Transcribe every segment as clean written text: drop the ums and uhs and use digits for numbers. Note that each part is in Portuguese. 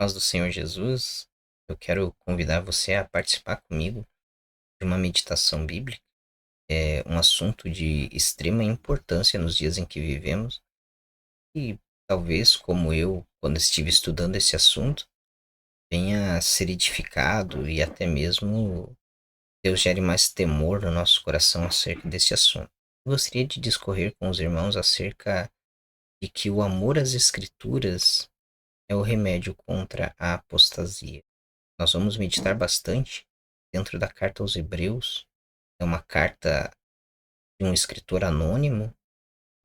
Paz do Senhor Jesus, eu quero convidar você a participar comigo de uma meditação bíblica. É um assunto de extrema importância nos dias em que vivemos e talvez, como eu, quando estive estudando esse assunto, venha a ser edificado e até mesmo Deus gere mais temor no nosso coração acerca desse assunto. Eu gostaria de discorrer com os irmãos acerca de que o amor às Escrituras é o remédio contra a apostasia. Nós vamos meditar bastante dentro da carta aos Hebreus. É uma carta de um escritor anônimo.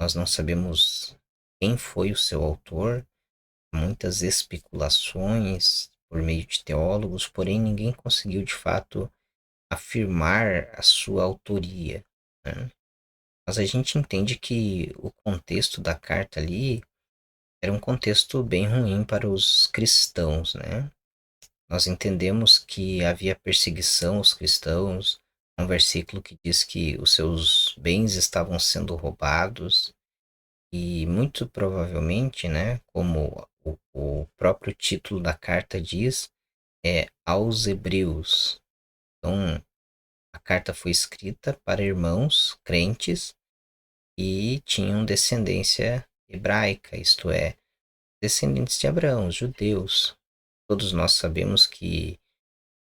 Nós não sabemos quem foi o seu autor. Muitas especulações por meio de teólogos, porém ninguém conseguiu de fato afirmar a sua autoria, né? Mas a gente entende que o contexto da carta ali era um contexto bem ruim para os cristãos, né? Nós entendemos que havia perseguição aos cristãos, um versículo que diz que os seus bens estavam sendo roubados, e muito provavelmente, né, como o próprio título da carta diz, é aos Hebreus. Então, a carta foi escrita para irmãos crentes e tinham descendência hebraica, isto é, descendentes de Abraão, judeus. Todos nós sabemos que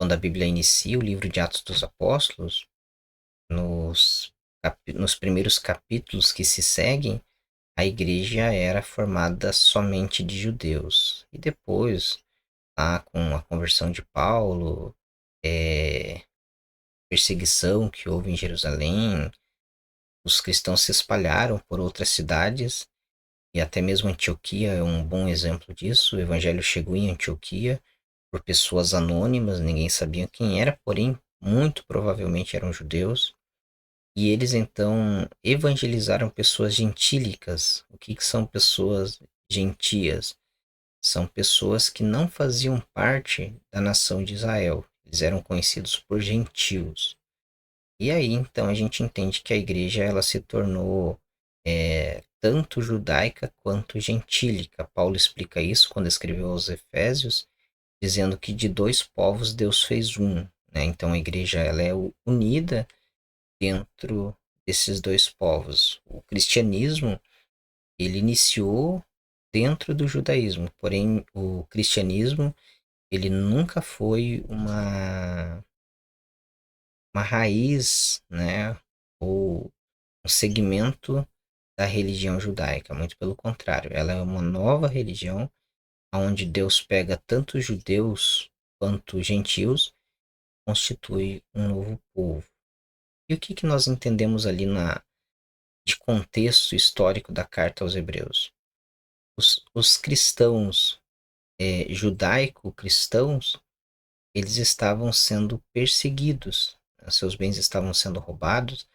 quando a Bíblia inicia o livro de Atos dos Apóstolos, nos primeiros capítulos que se seguem, a igreja era formada somente de judeus. E depois, lá com a conversão de Paulo, perseguição que houve em Jerusalém, os cristãos se espalharam por outras cidades, e até mesmo Antioquia é um bom exemplo disso. O evangelho chegou em Antioquia por pessoas anônimas, ninguém sabia quem era, porém, muito provavelmente eram judeus. E eles então evangelizaram pessoas gentílicas. O que são pessoas gentias? São pessoas que não faziam parte da nação de Israel. Eles eram conhecidos por gentios. E aí então a gente entende que a igreja ela se tornou tanto judaica quanto gentílica. Paulo explica isso quando escreveu aos Efésios, dizendo que de dois povos Deus fez um, né? Então a igreja ela é unida dentro desses dois povos. O cristianismo, ele iniciou dentro do judaísmo, porém o cristianismo, ele nunca foi uma raiz, né, ou um segmento da religião judaica, muito pelo contrário, ela é uma nova religião onde Deus pega tanto judeus quanto gentios, constitui um novo povo. E o que que nós entendemos ali de contexto histórico da carta aos Hebreus? Os cristãos judaico-cristãos, eles estavam sendo perseguidos, né? Seus bens estavam sendo roubados.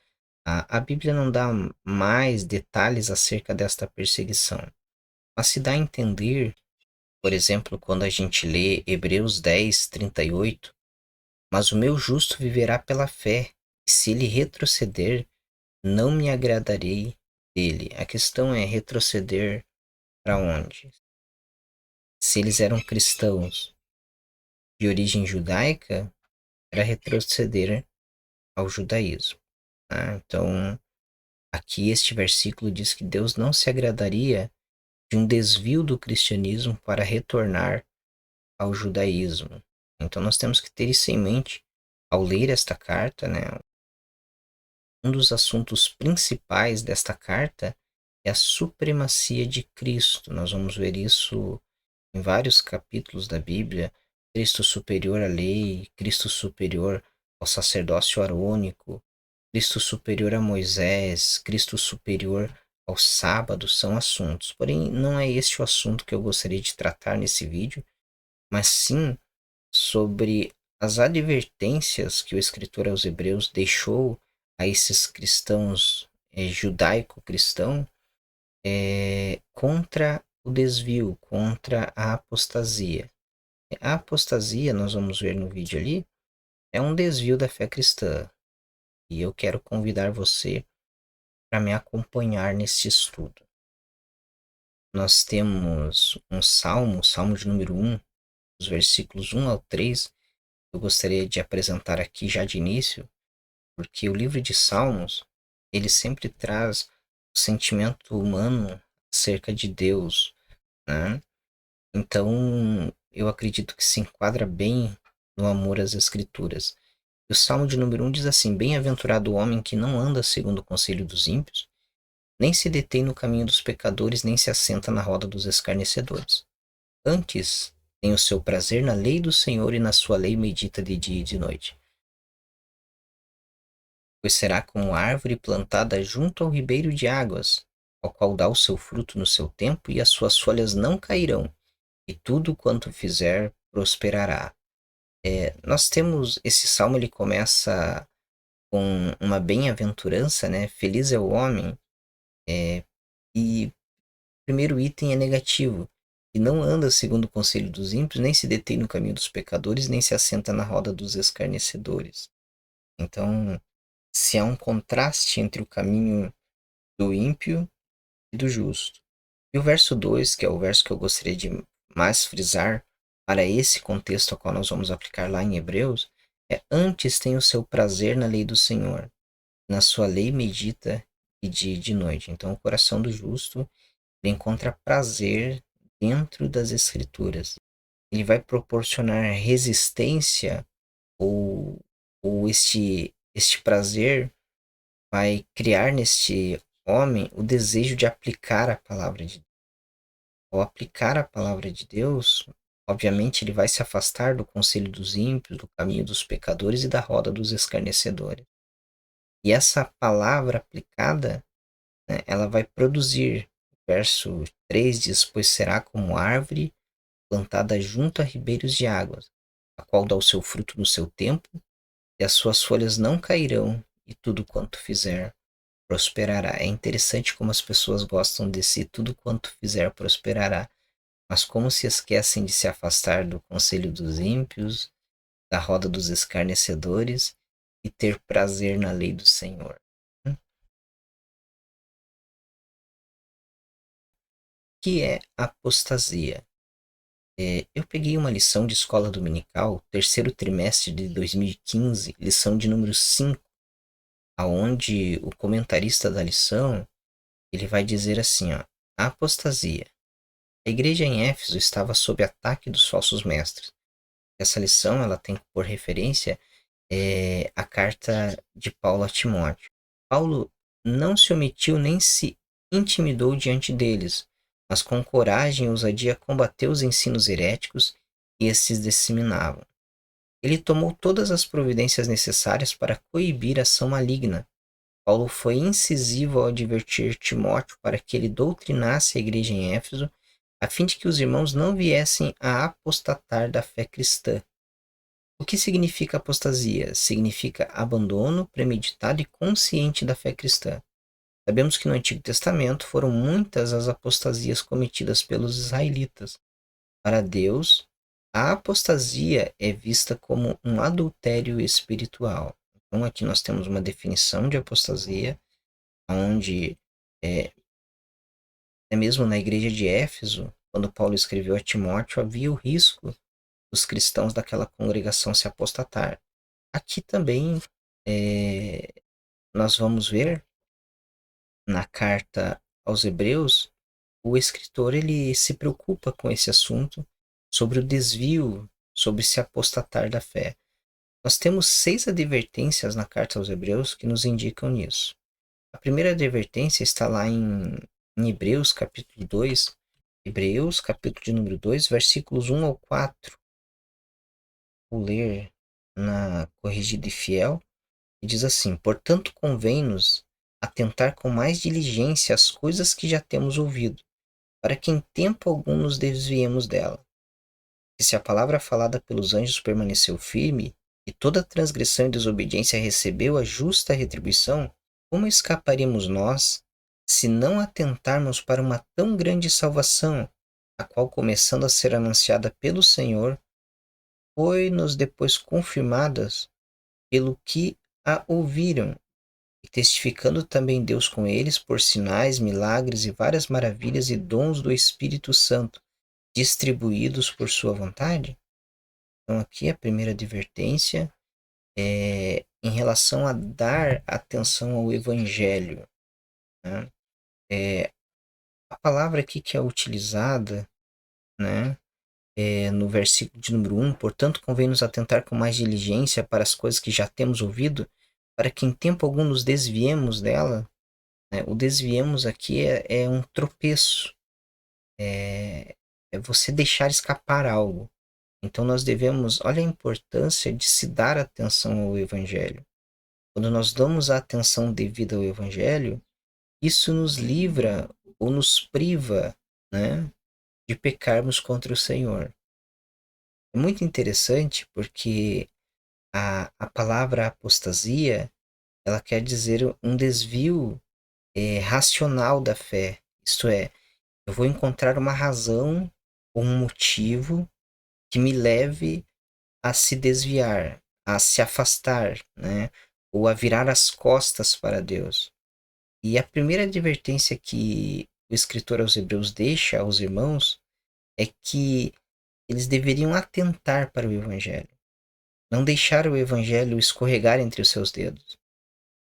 A Bíblia não dá mais detalhes acerca desta perseguição, mas se dá a entender, por exemplo, quando a gente lê Hebreus 10:38, mas o meu justo viverá pela fé, e se ele retroceder, não me agradarei dele. A questão é retroceder para onde? Se eles eram cristãos de origem judaica, era retroceder ao judaísmo, né? Então, aqui este versículo diz que Deus não se agradaria de um desvio do cristianismo para retornar ao judaísmo. Então, nós temos que ter isso em mente ao ler esta carta, né? Um dos assuntos principais desta carta é a supremacia de Cristo. Nós vamos ver isso em vários capítulos da Bíblia. Cristo superior à lei, Cristo superior ao sacerdócio arônico, Cristo superior a Moisés, Cristo superior ao sábado, são assuntos. Porém, não é este o assunto que eu gostaria de tratar nesse vídeo, mas sim sobre as advertências que o escritor aos Hebreus deixou a esses cristãos judaico-cristão contra o desvio, contra a apostasia. A apostasia, nós vamos ver no vídeo ali, é um desvio da fé cristã. E eu quero convidar você para me acompanhar nesse estudo. Nós temos um salmo, o salmo de número 1, os versículos 1 ao 3, eu gostaria de apresentar aqui já de início, porque o livro de Salmos, ele sempre traz o sentimento humano acerca de Deus, né? Então, eu acredito que se enquadra bem no amor às Escrituras. O Salmo de número 1 diz assim: Bem-aventurado o homem que não anda segundo o conselho dos ímpios, nem se detém no caminho dos pecadores, nem se assenta na roda dos escarnecedores. Antes, tem o seu prazer na lei do Senhor e na sua lei medita de dia e de noite. Pois será como árvore plantada junto ao ribeiro de águas, ao qual dá o seu fruto no seu tempo e as suas folhas não cairão, e tudo quanto fizer prosperará. Nós temos esse salmo, ele começa com uma bem-aventurança, né? Feliz é o homem, e o primeiro item é negativo, e não anda segundo o conselho dos ímpios, nem se detém no caminho dos pecadores, nem se assenta na roda dos escarnecedores. Então, se há um contraste entre o caminho do ímpio e do justo. E o verso 2, que é o verso que eu gostaria de mais frisar para esse contexto ao qual nós vamos aplicar lá em Hebreus, é: antes tem o seu prazer na lei do Senhor, na sua lei medita de dia e de noite. Então, o coração do justo, ele encontra prazer dentro das Escrituras. Ele vai proporcionar resistência, ou, ou este prazer vai criar neste homem o desejo de aplicar a palavra de Deus. Ao aplicar a palavra de Deus, obviamente ele vai se afastar do conselho dos ímpios, do caminho dos pecadores e da roda dos escarnecedores. E essa palavra aplicada, né, ela vai produzir. Verso 3 diz: Pois será como árvore plantada junto a ribeiros de águas, a qual dá o seu fruto no seu tempo, e as suas folhas não cairão, e tudo quanto fizer prosperará. É interessante como as pessoas gostam desse tudo quanto fizer prosperará, mas como se esquecem de se afastar do conselho dos ímpios, da roda dos escarnecedores e ter prazer na lei do Senhor. O que é apostasia? Eu peguei uma lição de escola dominical, terceiro trimestre de 2015, lição de número 5, aonde o comentarista da lição, ele vai dizer assim, ó: a apostasia. A igreja em Éfeso estava sob ataque dos falsos mestres. Essa lição, ela tem por referência a carta de Paulo a Timóteo. Paulo não se omitiu nem se intimidou diante deles, mas com coragem e ousadia combateu os ensinos heréticos que esses disseminavam. Ele tomou todas as providências necessárias para coibir a ação maligna. Paulo foi incisivo ao advertir Timóteo para que ele doutrinasse a igreja em Éfeso, a fim de que os irmãos não viessem a apostatar da fé cristã. O que significa apostasia? Significa abandono premeditado e consciente da fé cristã. Sabemos que no Antigo Testamento foram muitas as apostasias cometidas pelos israelitas. Para Deus, a apostasia é vista como um adultério espiritual. Então, aqui nós temos uma definição de apostasia, onde, é, até mesmo na igreja de Éfeso, quando Paulo escreveu a Timóteo, havia o risco dos cristãos daquela congregação se apostatar. Aqui também nós vamos ver na carta aos Hebreus, o escritor ele se preocupa com esse assunto sobre o desvio, sobre se apostatar da fé. Nós temos 6 advertências na carta aos Hebreus que nos indicam nisso. A primeira advertência está lá em Hebreus capítulo 2, Hebreus capítulo de número 2, versículos 1 ao 4. Vou ler na Corrigida e Fiel, e diz assim: Portanto, convém-nos atentar com mais diligência às coisas que já temos ouvido, para que em tempo algum nos desviemos dela. E se a palavra falada pelos anjos permaneceu firme, e toda transgressão e desobediência recebeu a justa retribuição, como escaparemos nós, se não atentarmos para uma tão grande salvação, a qual, começando a ser anunciada pelo Senhor, foi-nos depois confirmadas pelo que a ouviram, e testificando também Deus com eles por sinais, milagres e várias maravilhas e dons do Espírito Santo, distribuídos por sua vontade? Então, aqui a primeira advertência é em relação a dar atenção ao Evangelho, né? A palavra aqui que é utilizada, né, no versículo de número 1, portanto, convém nos atentar com mais diligência para as coisas que já temos ouvido, para que em tempo algum nos desviemos dela, né? O desviemos aqui é um tropeço, é você deixar escapar algo. Então nós devemos, olha a importância de se dar atenção ao Evangelho. Quando nós damos a atenção devida ao Evangelho, isso nos livra ou nos priva, né, de pecarmos contra o Senhor. É muito interessante porque a palavra apostasia, ela quer dizer um desvio racional da fé. Isto é, eu vou encontrar uma razão ou um motivo que me leve a se desviar, a se afastar, né? Ou a virar as costas para Deus. E a primeira advertência que o escritor aos Hebreus deixa aos irmãos é que eles deveriam atentar para o Evangelho, não deixar o Evangelho escorregar entre os seus dedos.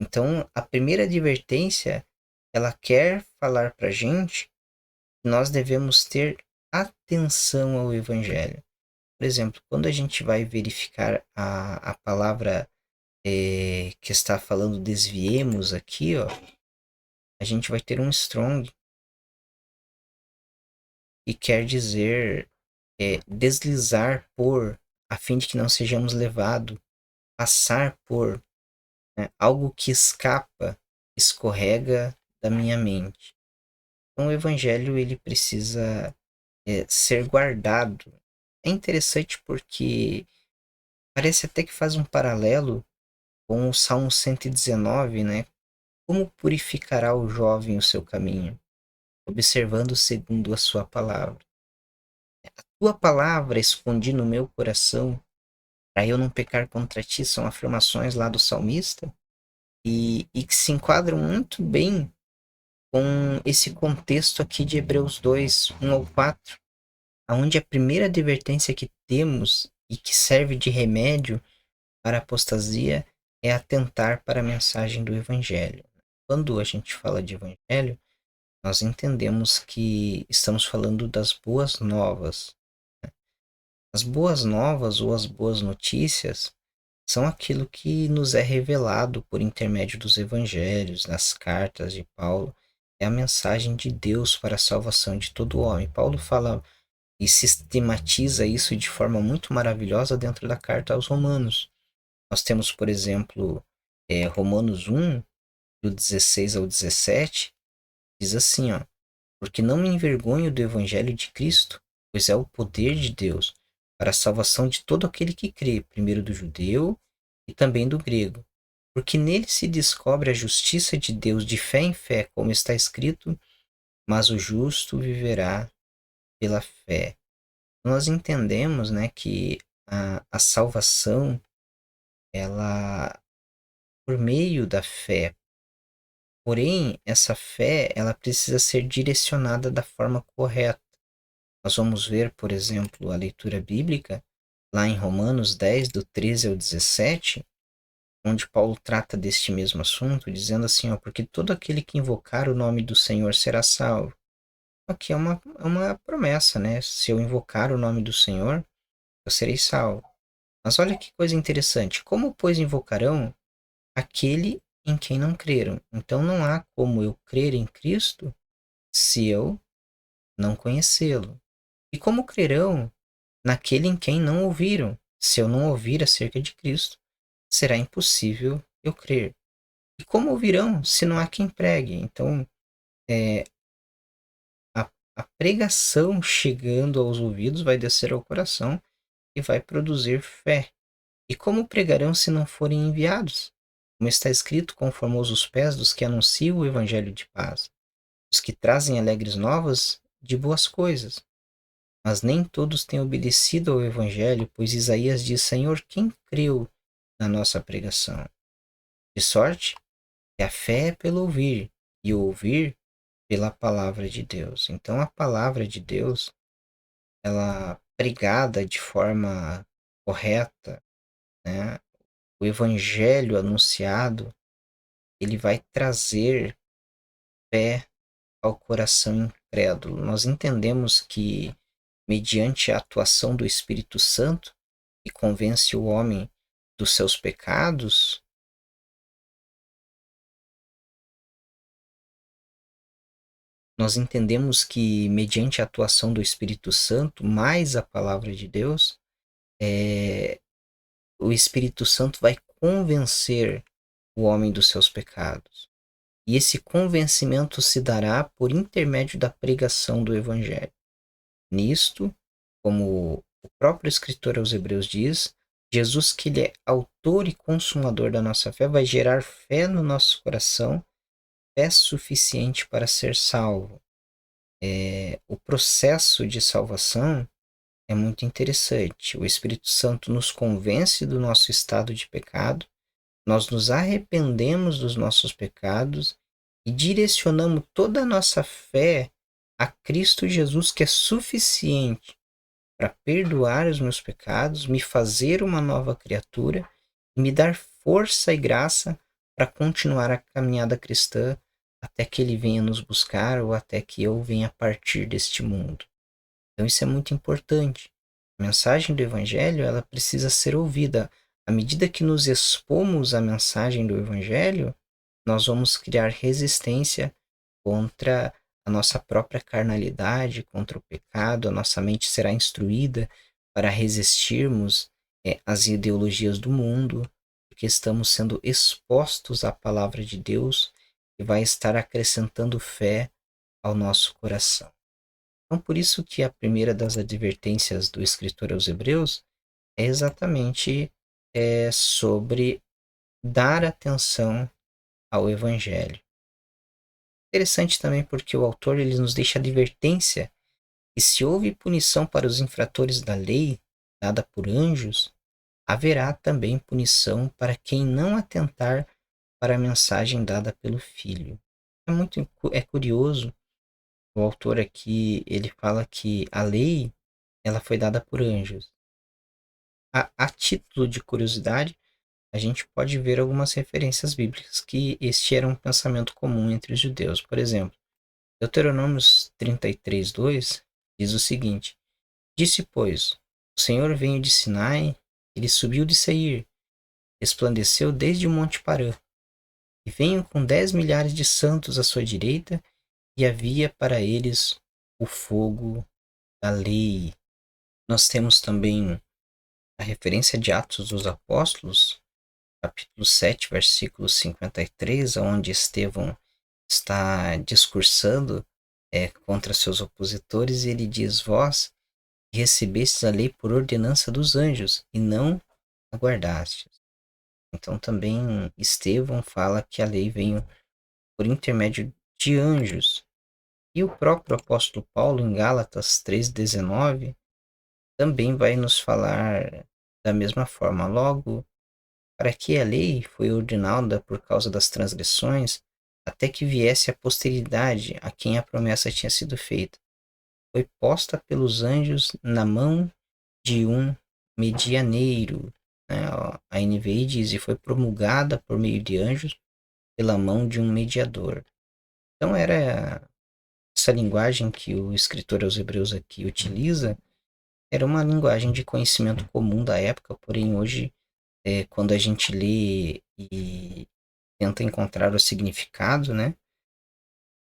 Então, a primeira advertência, ela quer falar para a gente que nós devemos ter atenção ao Evangelho. Por exemplo, quando a gente vai verificar a palavra que está falando desviemos aqui, ó, a gente vai ter um strong e quer dizer deslizar por, a fim de que não sejamos levados, passar por, né, algo que escapa, escorrega da minha mente. Então o evangelho ele precisa ser guardado. É interessante porque parece até que faz um paralelo com o Salmo 119, né? Como purificará o jovem o seu caminho? Observando segundo a sua palavra. Tua palavra escondi no meu coração, para eu não pecar contra ti, são afirmações lá do salmista, e que se enquadram muito bem com esse contexto aqui de Hebreus 2, 1 ao 4, onde a primeira advertência que temos e que serve de remédio para a apostasia é atentar para a mensagem do Evangelho. Quando a gente fala de Evangelho, nós entendemos que estamos falando das boas novas. As boas novas ou as boas notícias são aquilo que nos é revelado por intermédio dos evangelhos, das cartas de Paulo. É a mensagem de Deus para a salvação de todo homem. Paulo fala e sistematiza isso de forma muito maravilhosa dentro da carta aos Romanos. Nós temos, por exemplo, Romanos 1, do 16 ao 17, diz assim, ó, porque não me envergonho do evangelho de Cristo, pois é o poder de Deus para a salvação de todo aquele que crê, primeiro do judeu e também do grego. Porque nele se descobre a justiça de Deus de fé em fé, como está escrito, mas o justo viverá pela fé. Nós entendemos, né, que a salvação, ela por meio da fé. Porém, essa fé, ela precisa ser direcionada da forma correta. Nós vamos ver, por exemplo, a leitura bíblica, lá em Romanos 10, do 13 ao 17, onde Paulo trata deste mesmo assunto, dizendo assim, ó, porque todo aquele que invocar o nome do Senhor será salvo. Aqui é uma promessa, né? Se eu invocar o nome do Senhor, eu serei salvo. Mas olha que coisa interessante. Como, pois, invocarão aquele em quem não creram? Então não há como eu crer em Cristo se eu não conhecê-lo. E como crerão naquele em quem não ouviram? Se eu não ouvir acerca de Cristo, será impossível eu crer. E como ouvirão se não há quem pregue? Então, é, a pregação chegando aos ouvidos vai descer ao coração e vai produzir fé. E como pregarão se não forem enviados? Como está escrito, conformosos os pés dos que anunciam o evangelho de paz, os que trazem alegres novas de boas coisas. Mas nem todos têm obedecido ao evangelho, pois Isaías diz: Senhor, quem creu na nossa pregação? De sorte que a fé é pelo ouvir, e o ouvir pela palavra de Deus. Então a palavra de Deus, ela pregada de forma correta, né? O evangelho anunciado, ele vai trazer fé ao coração incrédulo. Nós entendemos que, mediante a atuação do Espírito Santo, que convence o homem dos seus pecados, nós entendemos que, mediante a atuação do Espírito Santo, mais a palavra de Deus, o Espírito Santo vai convencer o homem dos seus pecados. E esse convencimento se dará por intermédio da pregação do Evangelho. Nisto, como o próprio escritor aos Hebreus diz, Jesus, que ele é autor e consumador da nossa fé, vai gerar fé no nosso coração, fé suficiente para ser salvo. O processo de salvação é muito interessante. O Espírito Santo nos convence do nosso estado de pecado, nós nos arrependemos dos nossos pecados e direcionamos toda a nossa fé a Cristo Jesus, que é suficiente para perdoar os meus pecados, me fazer uma nova criatura e me dar força e graça para continuar a caminhada cristã até que Ele venha nos buscar ou até que eu venha partir deste mundo. Então isso é muito importante. A mensagem do Evangelho, ela precisa ser ouvida. À medida que nos expomos à mensagem do Evangelho, nós vamos criar resistência contra a nossa própria carnalidade, contra o pecado, a nossa mente será instruída para resistirmos às ideologias do mundo, porque estamos sendo expostos à palavra de Deus, que vai estar acrescentando fé ao nosso coração. Então, por isso que a primeira das advertências do escritor aos Hebreus é exatamente sobre dar atenção ao Evangelho. Interessante também porque o autor ele nos deixa a advertência que se houve punição para os infratores da lei dada por anjos, haverá também punição para quem não atentar para a mensagem dada pelo Filho. É curioso, o autor aqui ele fala que a lei ela foi dada por anjos. A título de curiosidade, a gente pode ver algumas referências bíblicas que este era um pensamento comum entre os judeus. Por exemplo, Deuteronômios 33:2 diz o seguinte: Disse, pois, o Senhor veio de Sinai, ele subiu de Seir, resplandeceu desde o monte Parã, e veio com 10 milhares de santos à sua direita, e havia para eles o fogo da lei. Nós temos também a referência de Atos dos Apóstolos, capítulo 7, versículo 53, onde Estevão está discursando contra seus opositores, e ele diz: Vós recebestes a lei por ordenança dos anjos, e não aguardastes. Então também Estevão fala que a lei veio por intermédio de anjos. E o próprio apóstolo Paulo, em Gálatas 3,19, também vai nos falar da mesma forma. Logo, para que a lei foi ordenada por causa das transgressões, até que viesse a posteridade a quem a promessa tinha sido feita. Foi posta pelos anjos na mão de um medianeiro. Né? A NVI diz, e foi promulgada por meio de anjos pela mão de um mediador. Então era essa linguagem que o escritor aos Hebreus aqui utiliza, era uma linguagem de conhecimento comum da época, porém hoje, quando a gente lê e tenta encontrar o significado, né?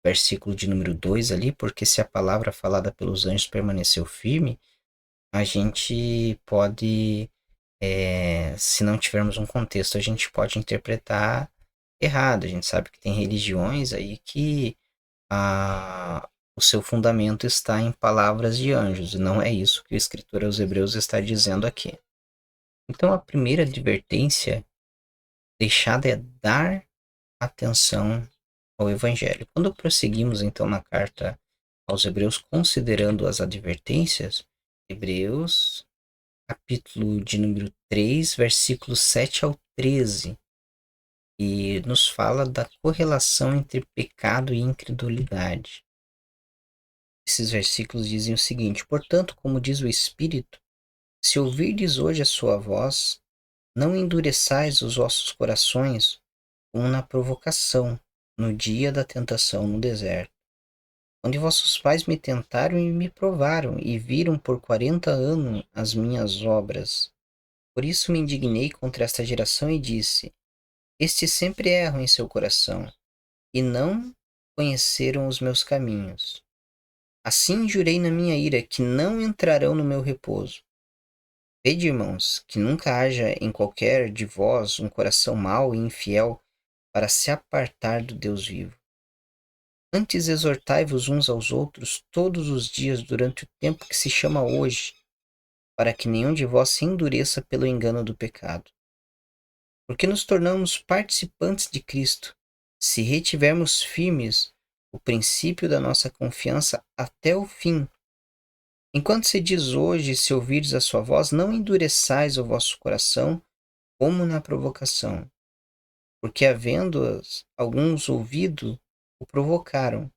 Versículo de número 2 ali, porque se a palavra falada pelos anjos permaneceu firme, a gente pode, se não tivermos um contexto, a gente pode interpretar errado. A gente sabe que tem religiões aí que o seu fundamento está em palavras de anjos, e não é isso que o escritor aos Hebreus está dizendo aqui. Então, a primeira advertência deixada é dar atenção ao Evangelho. Quando prosseguimos, então, na carta aos Hebreus, considerando as advertências, Hebreus, capítulo de número 3, versículos 7 ao 13, e nos fala da correlação entre pecado e incredulidade. Esses versículos dizem o seguinte: Portanto, como diz o Espírito, Se ouvirdes hoje a sua voz, não endureçais os vossos corações como na provocação, no dia da tentação no deserto, onde vossos pais me tentaram e me provaram, e viram por 40 anos as minhas obras. Por isso me indignei contra esta geração e disse: estes sempre erram em seu coração, e não conheceram os meus caminhos. Assim jurei na minha ira que não entrarão no meu repouso. Vede, irmãos, que nunca haja em qualquer de vós um coração mau e infiel para se apartar do Deus vivo. Antes exortai-vos uns aos outros todos os dias durante o tempo que se chama hoje, para que nenhum de vós se endureça pelo engano do pecado. Porque nos tornamos participantes de Cristo, se retivermos firmes o princípio da nossa confiança até o fim. Enquanto se diz hoje, se ouvirdes a sua voz, não endureçais o vosso coração, como na provocação. Porque havendo-as alguns ouvido, o provocaram,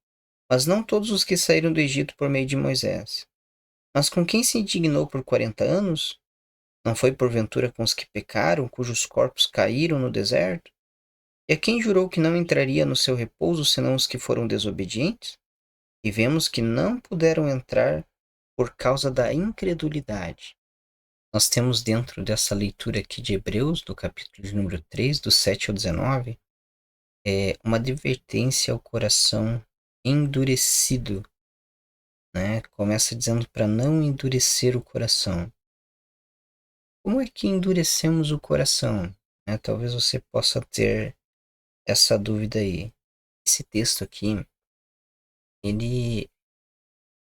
mas não todos os que saíram do Egito por meio de Moisés. Mas com quem se indignou por 40 anos? Não foi porventura com os que pecaram, cujos corpos caíram no deserto? E a quem jurou que não entraria no seu repouso, senão os que foram desobedientes? E vemos que não puderam entrar por causa da incredulidade. Nós temos dentro dessa leitura aqui de Hebreus, do capítulo de número 3, do 7 ao 19, uma advertência ao coração endurecido, né? Começa dizendo para não endurecer o coração. Como é que endurecemos o coração? Né? Talvez você possa ter essa dúvida aí. Esse texto aqui, ele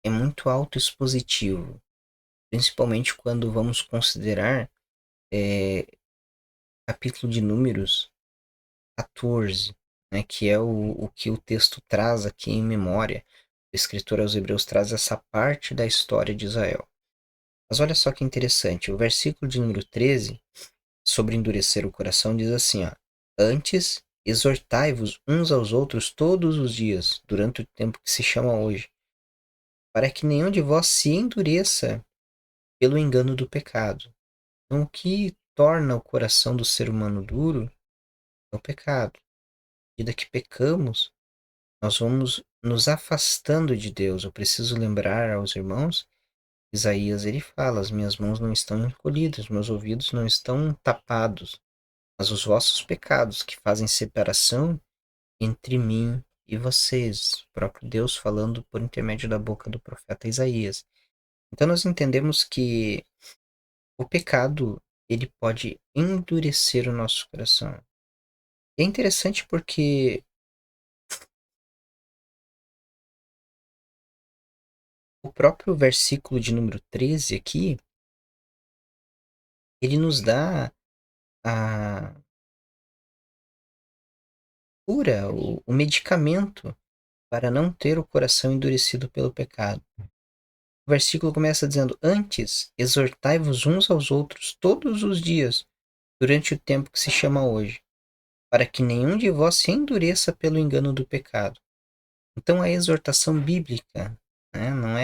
é muito autoexpositivo, principalmente quando vamos considerar capítulo de Números 14, né, que é o que o texto traz aqui em memória. O escritor aos Hebreus traz essa parte da história de Israel. Mas olha só que interessante, o versículo de número 13, sobre endurecer o coração, diz assim, ó: antes, exortai-vos uns aos outros todos os dias, durante o tempo que se chama hoje, para que nenhum de vós se endureça pelo engano do pecado. Então, o que torna o coração do ser humano duro é o pecado. À medida que pecamos, nós vamos nos afastando de Deus. Eu preciso lembrar aos irmãos, Isaías ele fala: as minhas mãos não estão encolhidas, meus ouvidos não estão tapados, mas os vossos pecados que fazem separação entre mim e vocês. O próprio Deus falando por intermédio da boca do profeta Isaías. Então nós entendemos que o pecado ele pode endurecer o nosso coração. É interessante porque o próprio versículo de número 13 aqui, ele nos dá a cura, o medicamento para não ter o coração endurecido pelo pecado. O versículo começa dizendo: antes, exortai-vos uns aos outros todos os dias, durante o tempo que se chama hoje, para que nenhum de vós se endureça pelo engano do pecado. Então, a exortação bíblica, né, não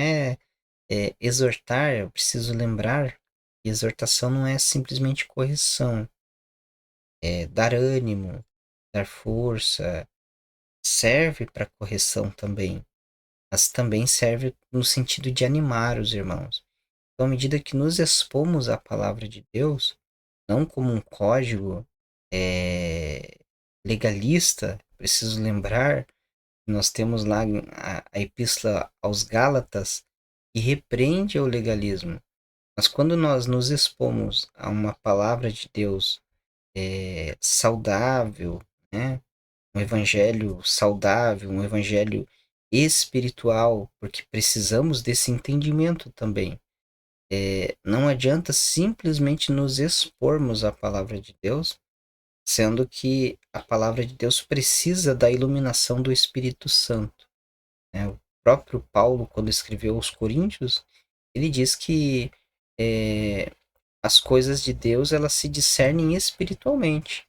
exortar, eu preciso lembrar, que exortação não é simplesmente correção, é dar ânimo, dar força, serve para correção também, mas também serve no sentido de animar os irmãos. Então, à medida que nos expomos à palavra de Deus, não como um código legalista, preciso lembrar que nós temos lá a epístola aos Gálatas, que repreende o legalismo. Mas quando nós nos expomos a uma palavra de Deus saudável, né? Um evangelho saudável, um evangelho espiritual, porque precisamos desse entendimento também. Não adianta simplesmente nos expormos à palavra de Deus, sendo que a palavra de Deus precisa da iluminação do Espírito Santo, né? O próprio Paulo, quando escreveu aos Coríntios, ele diz que as coisas de Deus elas se discernem espiritualmente.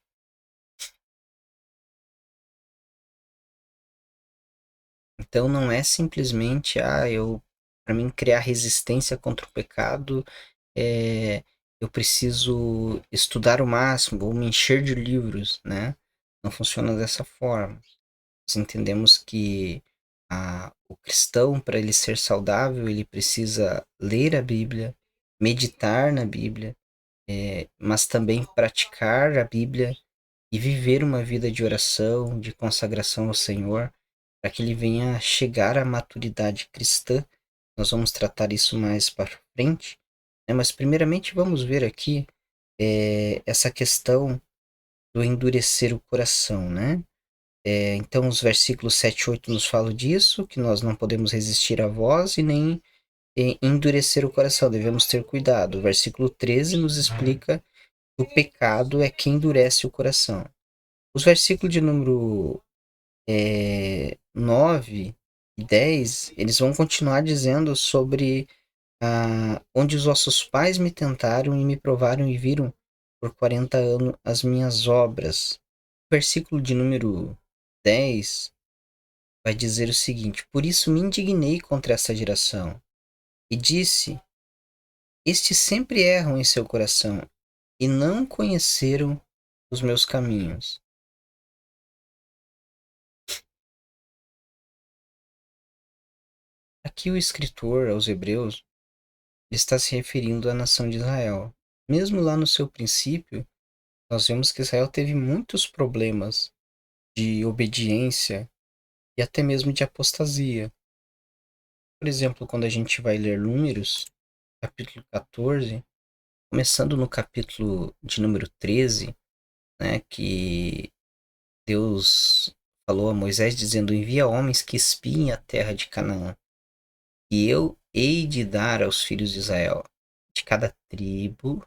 Então não é simplesmente eu para mim criar resistência contra o pecado, eu preciso estudar o máximo, vou me encher de livros, né? Não funciona dessa forma. Nós entendemos que o cristão, para ele ser saudável, ele precisa ler a Bíblia, meditar na Bíblia, mas também praticar a Bíblia e viver uma vida de oração, de consagração ao Senhor, para que ele venha chegar à maturidade cristã. Nós vamos tratar isso mais para frente, né? Mas primeiramente vamos ver aqui essa questão do endurecer o coração, né? Então os versículos 7 e 8 nos falam disso, que nós não podemos resistir à voz e nem endurecer o coração, devemos ter cuidado. O versículo 13 nos explica que o pecado é que endurece o coração. Os versículos de número 9 e 10, eles vão continuar dizendo sobre onde os vossos pais me tentaram e me provaram e viram por 40 anos as minhas obras. O versículo de número 10 vai dizer o seguinte: Por isso me indignei contra essa geração e disse: Estes sempre erram em seu coração e não conheceram os meus caminhos. Aqui o escritor aos Hebreus está se referindo à nação de Israel. Mesmo lá no seu princípio, nós vemos que Israel teve muitos problemas de obediência e até mesmo de apostasia. Por exemplo, quando a gente vai ler Números, capítulo 14, começando no capítulo de número 13, né, que Deus falou a Moisés dizendo: Envia homens que espiem a terra de Canaã, e eu hei de dar aos filhos de Israel, de cada tribo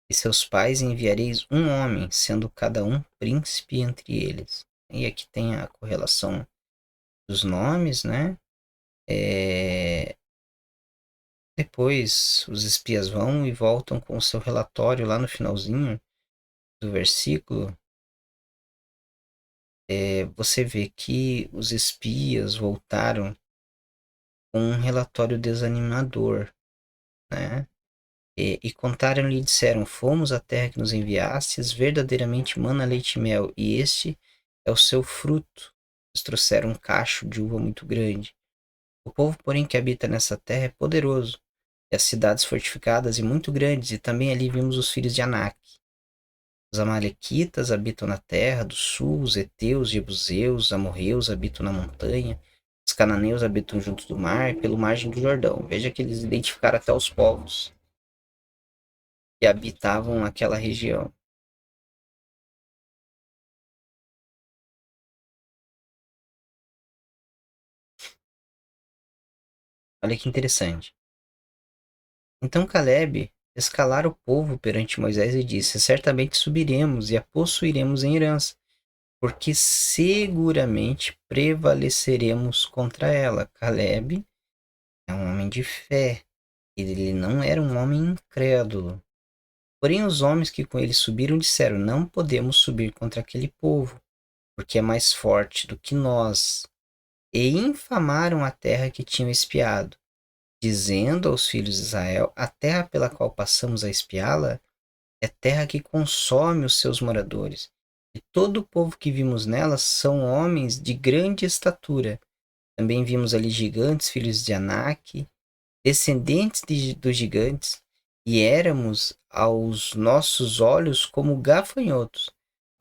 e seus pais enviareis um homem, sendo cada um príncipe entre eles. E aqui tem a correlação dos nomes, né? Depois os espias vão e voltam com o seu relatório lá no finalzinho do versículo. Você vê que os espias voltaram com um relatório desanimador, né? E contaram-lhe e disseram: Fomos à terra que nos enviastes, verdadeiramente mana leite e mel, e este é o seu fruto. Eles trouxeram um cacho de uva muito grande. O povo, porém, que habita nessa terra é poderoso, e as cidades fortificadas e muito grandes, e também ali vimos os filhos de Anak. Os amalequitas habitam na terra do sul, os heteus, jebuseus, os amorreus habitam na montanha, os cananeus habitam junto do mar, pelo margem do Jordão. Veja que eles identificaram até os povos que habitavam aquela região. Olha que interessante. Então Caleb escalara o povo perante Moisés e disse: Certamente subiremos e a possuiremos em herança, porque seguramente prevaleceremos contra ela. Caleb é um homem de fé, ele não era um homem incrédulo. Porém, os homens que com ele subiram disseram: Não podemos subir contra aquele povo, porque é mais forte do que nós. E infamaram a terra que tinham espiado, dizendo aos filhos de Israel: A terra pela qual passamos a espiá-la é terra que consome os seus moradores. E todo o povo que vimos nela são homens de grande estatura. Também vimos ali gigantes, filhos de Anak, descendentes dos gigantes, e éramos aos nossos olhos como gafanhotos.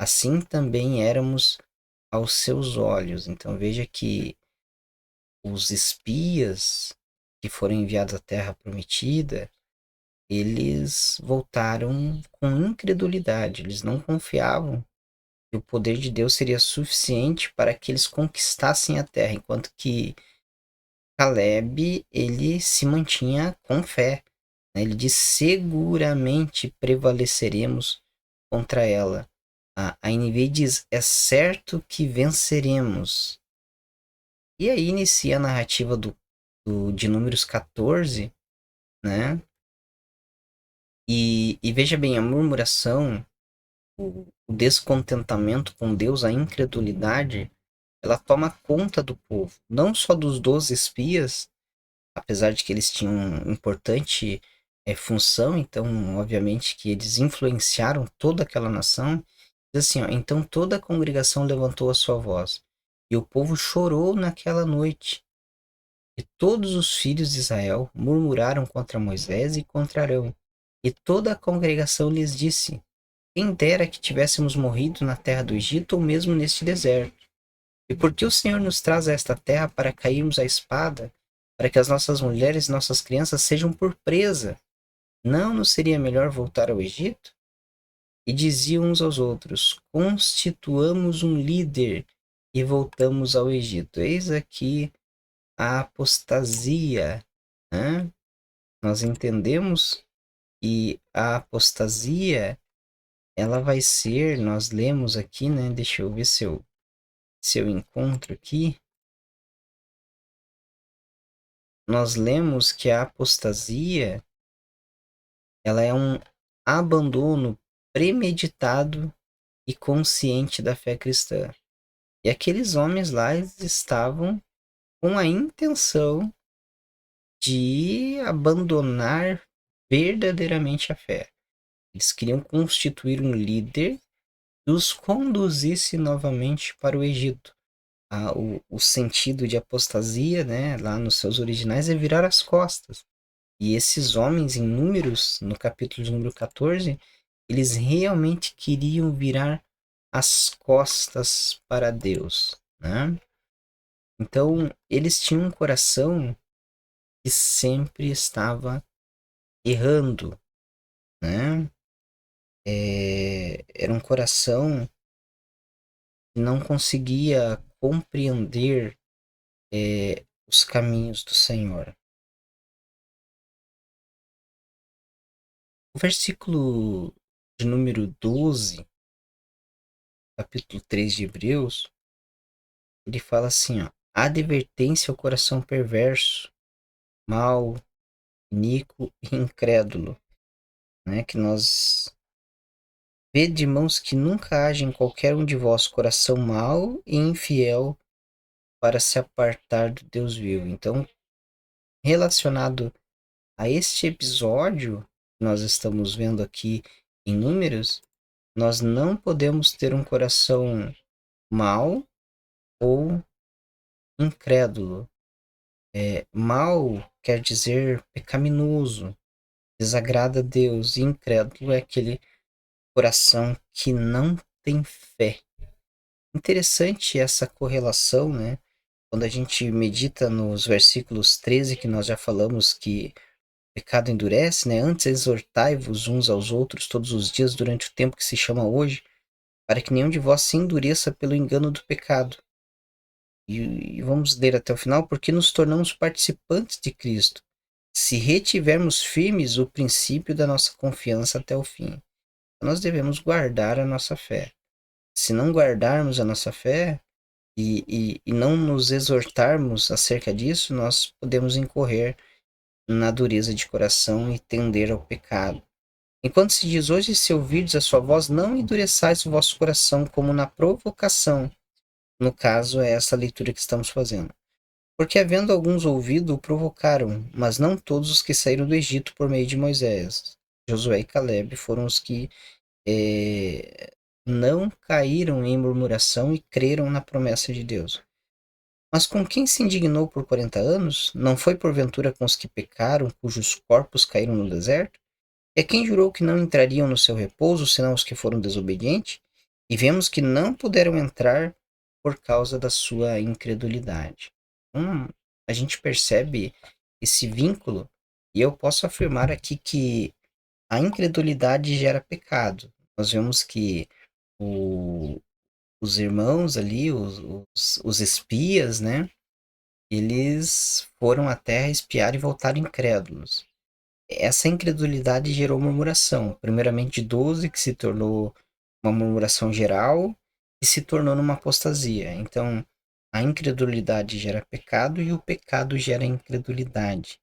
Assim também éramos aos seus olhos. Então veja que os espias que foram enviados à Terra Prometida, eles voltaram com incredulidade. Eles não confiavam que o poder de Deus seria suficiente para que eles conquistassem a terra, enquanto que Caleb, ele se mantinha com fé, né? Ele diz: seguramente prevaleceremos contra ela. A NVI diz: é certo que venceremos. E aí inicia a narrativa de Números 14, né? E veja bem, a murmuração, o descontentamento com Deus, a incredulidade, ela toma conta do povo, não só dos 12 espias, apesar de que eles tinham um importante função, então, obviamente, que eles influenciaram toda aquela nação. Diz assim, ó, então toda a congregação levantou a sua voz, e o povo chorou naquela noite. E todos os filhos de Israel murmuraram contra Moisés e contra Arão. E toda a congregação lhes disse: quem dera que tivéssemos morrido na terra do Egito ou mesmo neste deserto. E por que o Senhor nos traz a esta terra para cairmos à espada, para que as nossas mulheres e nossas crianças sejam por presa? Não nos seria melhor voltar ao Egito? E diziam uns aos outros: constituamos um líder e voltamos ao Egito. Eis aqui a apostasia, né? Nós entendemos que a apostasia, ela vai ser, nós lemos aqui, né? Deixa eu ver se eu encontro aqui. Nós lemos que a apostasia, ela é um abandono premeditado e consciente da fé cristã. E aqueles homens lá, eles estavam com a intenção de abandonar verdadeiramente a fé. Eles queriam constituir um líder que os conduzisse novamente para o Egito. O sentido de apostasia, né, lá nos seus originais, é virar as costas. E esses homens, em Números, no capítulo de número 14, eles realmente queriam virar as costas para Deus, né? Então, eles tinham um coração que sempre estava errando, né? Era um coração que não conseguia compreender os caminhos do Senhor. O versículo de número 12, capítulo 3 de Hebreus, ele fala assim, ó, advertência ao coração perverso, mau, iníquo e incrédulo, né? Que nós vede, irmãos, que nunca haja em qualquer um de vós coração mau e infiel para se apartar do Deus vivo. Então, relacionado a este episódio que nós estamos vendo aqui em Números, nós não podemos ter um coração mau ou incrédulo. Mal quer dizer pecaminoso, desagrada a Deus, e incrédulo é aquele coração que não tem fé. Interessante essa correlação, né? Quando a gente medita nos versículos 13, que nós já falamos que o pecado endurece, né? Antes exortai-vos uns aos outros todos os dias durante o tempo que se chama hoje, para que nenhum de vós se endureça pelo engano do pecado. E vamos ler até o final, porque nos tornamos participantes de Cristo, se retivermos firmes o princípio da nossa confiança até o fim. Nós devemos guardar a nossa fé. Se não guardarmos a nossa fé e não nos exortarmos acerca disso, nós podemos incorrer na dureza de coração e tender ao pecado. Enquanto se diz hoje, se ouvirdes a sua voz, não endureçais o vosso coração como na provocação. No caso, é essa leitura que estamos fazendo. Porque havendo alguns ouvido, o provocaram, mas não todos os que saíram do Egito por meio de Moisés. Josué e Caleb foram os que não caíram em murmuração e creram na promessa de Deus. Mas com quem se indignou por 40 anos, não foi porventura com os que pecaram, cujos corpos caíram no deserto? É quem jurou que não entrariam no seu repouso, senão os que foram desobedientes? E vemos que não puderam entrar por causa da sua incredulidade. A gente percebe esse vínculo, e eu posso afirmar aqui que a incredulidade gera pecado. Nós vemos que o, os irmãos ali, os espias, né? Eles foram à terra espiar e voltaram incrédulos. Essa incredulidade gerou murmuração, primeiramente de 12, que se tornou uma murmuração geral e se tornou numa apostasia. Então, a incredulidade gera pecado e o pecado gera incredulidade.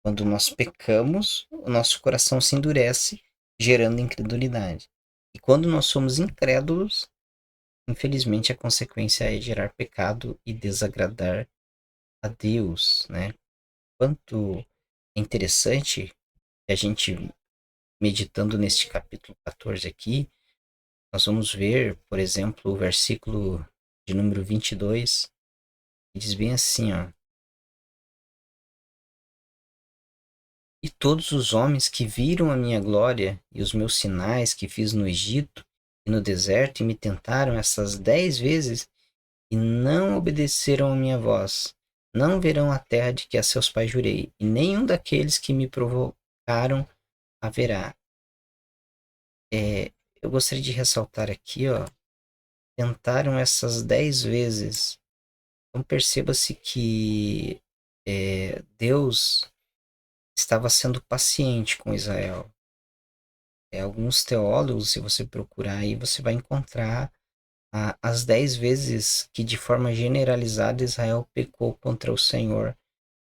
Quando nós pecamos, o nosso coração se endurece, gerando incredulidade. E quando nós somos incrédulos, infelizmente a consequência é gerar pecado e desagradar a Deus, né? Quanto é interessante E a gente, meditando neste capítulo 14 aqui, nós vamos ver, por exemplo, o versículo de número 22, que diz bem assim, ó. E todos os homens que viram a minha glória e os meus sinais que fiz no Egito e no deserto e me tentaram essas 10 vezes e não obedeceram a minha voz, não verão a terra de que a seus pais jurei, e nenhum daqueles que me provocaram haverá. Eu gostaria de ressaltar aqui, ó, tentaram essas 10 vezes. Então perceba-se que Deus estava sendo paciente com Israel. Alguns teólogos, se você procurar aí, você vai encontrar as 10 vezes que de forma generalizada Israel pecou contra o Senhor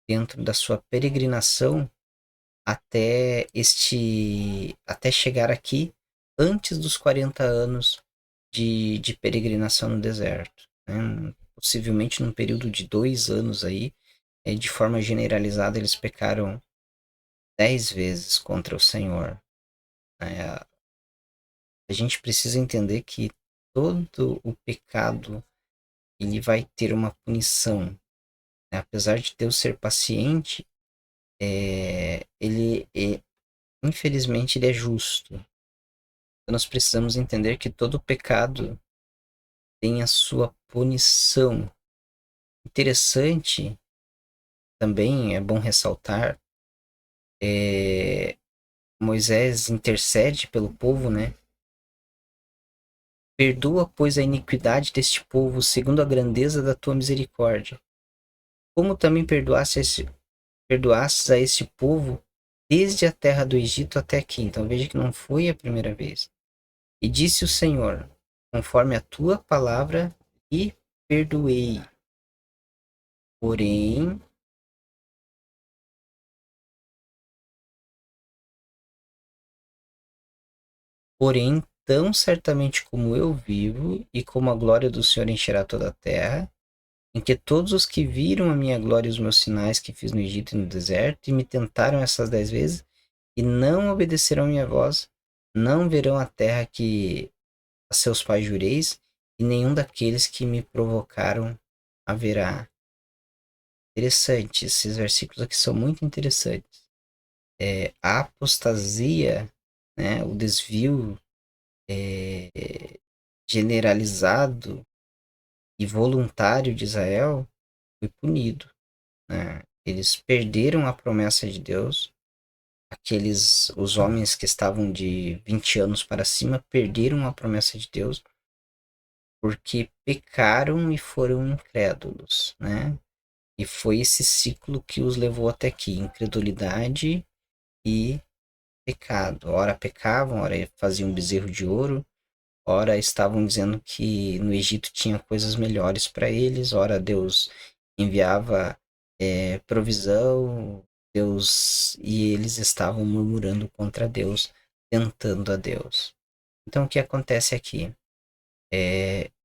dentro da sua peregrinação até chegar aqui antes dos 40 anos de peregrinação no deserto, né? Possivelmente num período de 2 anos aí, de forma generalizada eles pecaram 10 vezes contra o Senhor, né? A gente precisa entender que todo o pecado ele vai ter uma punição, né? Apesar de Deus ser paciente, infelizmente ele é justo. Então, nós precisamos entender que todo pecado tem a sua punição. Interessante, também é bom ressaltar, Moisés intercede pelo povo, né? Perdoa, pois, a iniquidade deste povo segundo a grandeza da tua misericórdia. Como também perdoastes a este povo desde a terra do Egito até aqui. Então veja que não foi a primeira vez. E disse o Senhor, conforme a tua palavra, e perdoei. Porém, tão certamente como eu vivo, e como a glória do Senhor encherá toda a terra, em que todos os que viram a minha glória e os meus sinais que fiz no Egito e no deserto, e me tentaram essas 10 vezes, e não obedeceram a minha voz, não verão a terra que a seus pais jureis, e nenhum daqueles que me provocaram haverá. Interessante, esses versículos aqui são muito interessantes. A apostasia, né, o desvio generalizado e voluntário de Israel foi punido, né? Eles perderam a promessa de Deus. Os homens que estavam de 20 anos para cima perderam a promessa de Deus porque pecaram e foram incrédulos, né? E foi esse ciclo que os levou até aqui, incredulidade e pecado. Ora pecavam, ora faziam um bezerro de ouro, ora estavam dizendo que no Egito tinha coisas melhores para eles, ora Deus enviava provisão, Deus, e eles estavam murmurando contra Deus, tentando a Deus. Então o que acontece aqui?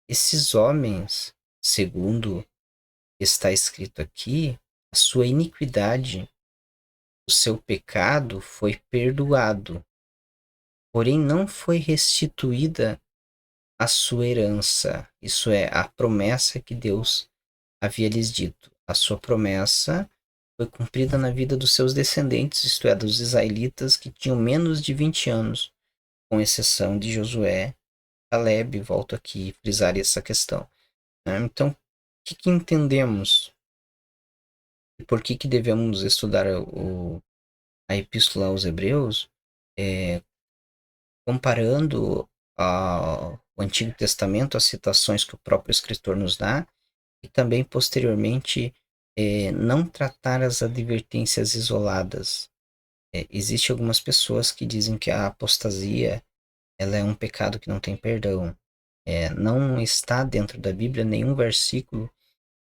Esses homens, segundo está escrito aqui, a sua iniquidade, o seu pecado foi perdoado, porém não foi restituída a sua herança, isso é, a promessa que Deus havia lhes dito. A sua promessa foi cumprida na vida dos seus descendentes, isto é, dos israelitas que tinham menos de 20 anos, com exceção de Josué, Caleb, volto aqui a frisar essa questão, né? Então, o que entendemos e por que devemos estudar a Epístola aos Hebreus? Comparando o Antigo Testamento, as citações que o próprio escritor nos dá, e também posteriormente não tratar as advertências isoladas. Existem algumas pessoas que dizem que a apostasia ela é um pecado que não tem perdão. Não está dentro da Bíblia nenhum versículo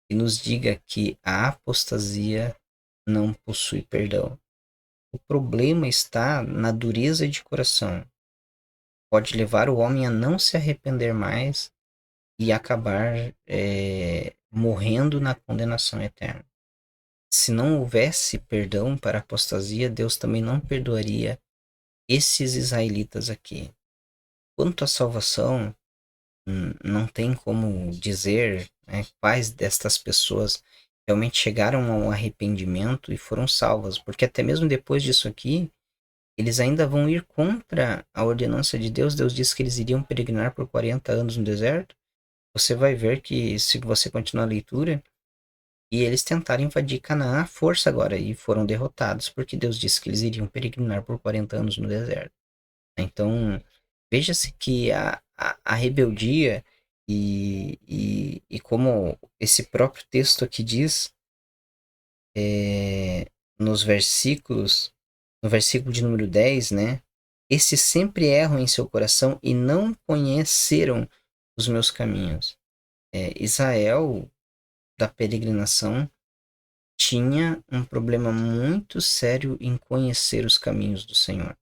que nos diga que a apostasia não possui perdão. O problema está na dureza de coração. Pode levar o homem a não se arrepender mais e acabar morrendo na condenação eterna. se não houvesse perdão para a apostasia, Deus também não perdoaria esses israelitas aqui. Quanto à salvação, não tem como dizer, né, quais destas pessoas realmente chegaram ao arrependimento e foram salvas, porque até mesmo depois disso aqui, eles ainda vão ir contra a ordenança de Deus. Deus disse que eles iriam peregrinar por 40 anos no deserto. Você vai ver que, se você continuar a leitura, e eles tentaram invadir Canaã à força agora e foram derrotados, porque Deus disse que eles iriam peregrinar por 40 anos no deserto. Então, veja-se que a rebeldia e como esse próprio texto aqui diz, nos versículos, no versículo de número 10, né? Esses sempre erram em seu coração e não conheceram os meus caminhos. Israel, da peregrinação, tinha um problema muito sério em conhecer os caminhos do Senhor.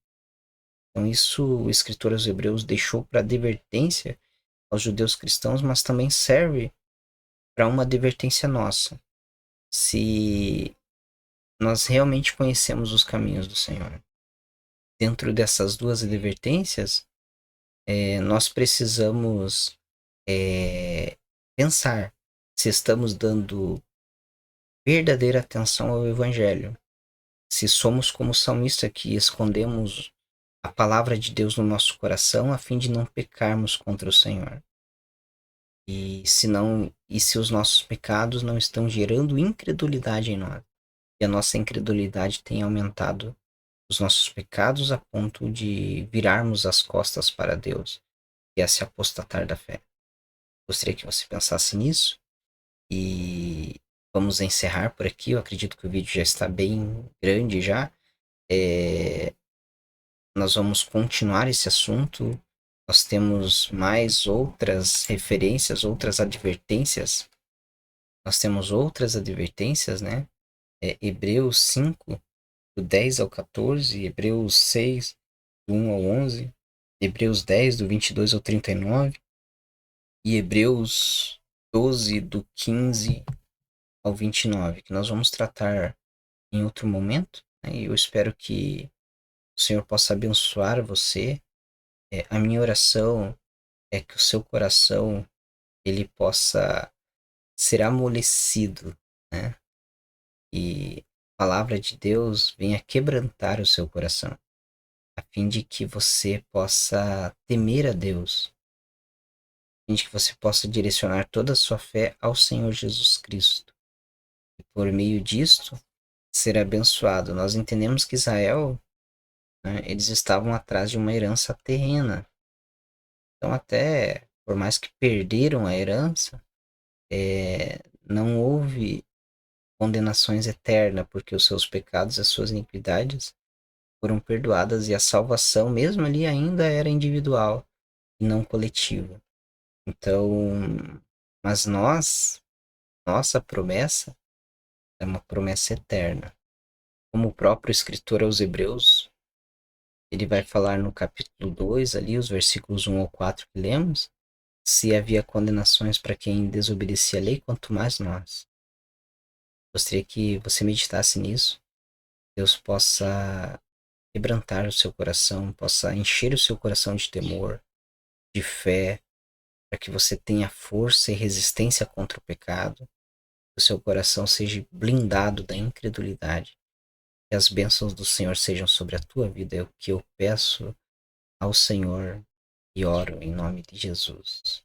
Então, isso o escritor aos Hebreus deixou para advertência aos judeus cristãos, mas também serve para uma advertência nossa. Se nós realmente conhecemos os caminhos do Senhor, dentro dessas duas advertências, nós precisamos pensar se estamos dando verdadeira atenção ao Evangelho. Se somos como o salmista, que escondemos a palavra de Deus no nosso coração a fim de não pecarmos contra o Senhor. E se os nossos pecados não estão gerando incredulidade em nós, e a nossa incredulidade tem aumentado os nossos pecados a ponto de virarmos as costas para Deus e a se apostatar da fé. Gostaria que você pensasse nisso e vamos encerrar por aqui. Eu acredito que o vídeo já está bem grande já. Nós vamos continuar esse assunto. Nós temos mais outras referências, outras advertências. Nós temos outras advertências, né? Hebreus 5, do 10 ao 14, Hebreus 6, do 1 ao 11, Hebreus 10, do 22 ao 39, e Hebreus 12, do 15 ao 29, que nós vamos tratar em outro momento, né? E eu espero que o Senhor possa abençoar você. A minha oração é que o seu coração ele possa ser amolecido, né? E a palavra de Deus venha quebrantar o seu coração, a fim de que você possa temer a Deus, a fim de que você possa direcionar toda a sua fé ao Senhor Jesus Cristo. E por meio disto, ser abençoado. Nós entendemos que Israel, né, eles estavam atrás de uma herança terrena. Então, até por mais que perderam a herança, não houve condenações eternas, porque os seus pecados e as suas iniquidades foram perdoadas e a salvação, mesmo ali, ainda era individual e não coletiva. Então, mas nossa promessa é uma promessa eterna. Como o próprio escritor aos Hebreus, ele vai falar no capítulo 2, ali, os versículos 1 ao 4 que lemos, se havia condenações para quem desobedecia a lei, quanto mais nós. Gostaria que você meditasse nisso. Deus possa quebrantar o seu coração, possa encher o seu coração de temor, de fé, para que você tenha força e resistência contra o pecado, que o seu coração seja blindado da incredulidade, que as bênçãos do Senhor sejam sobre a tua vida. É o que eu peço ao Senhor e oro em nome de Jesus.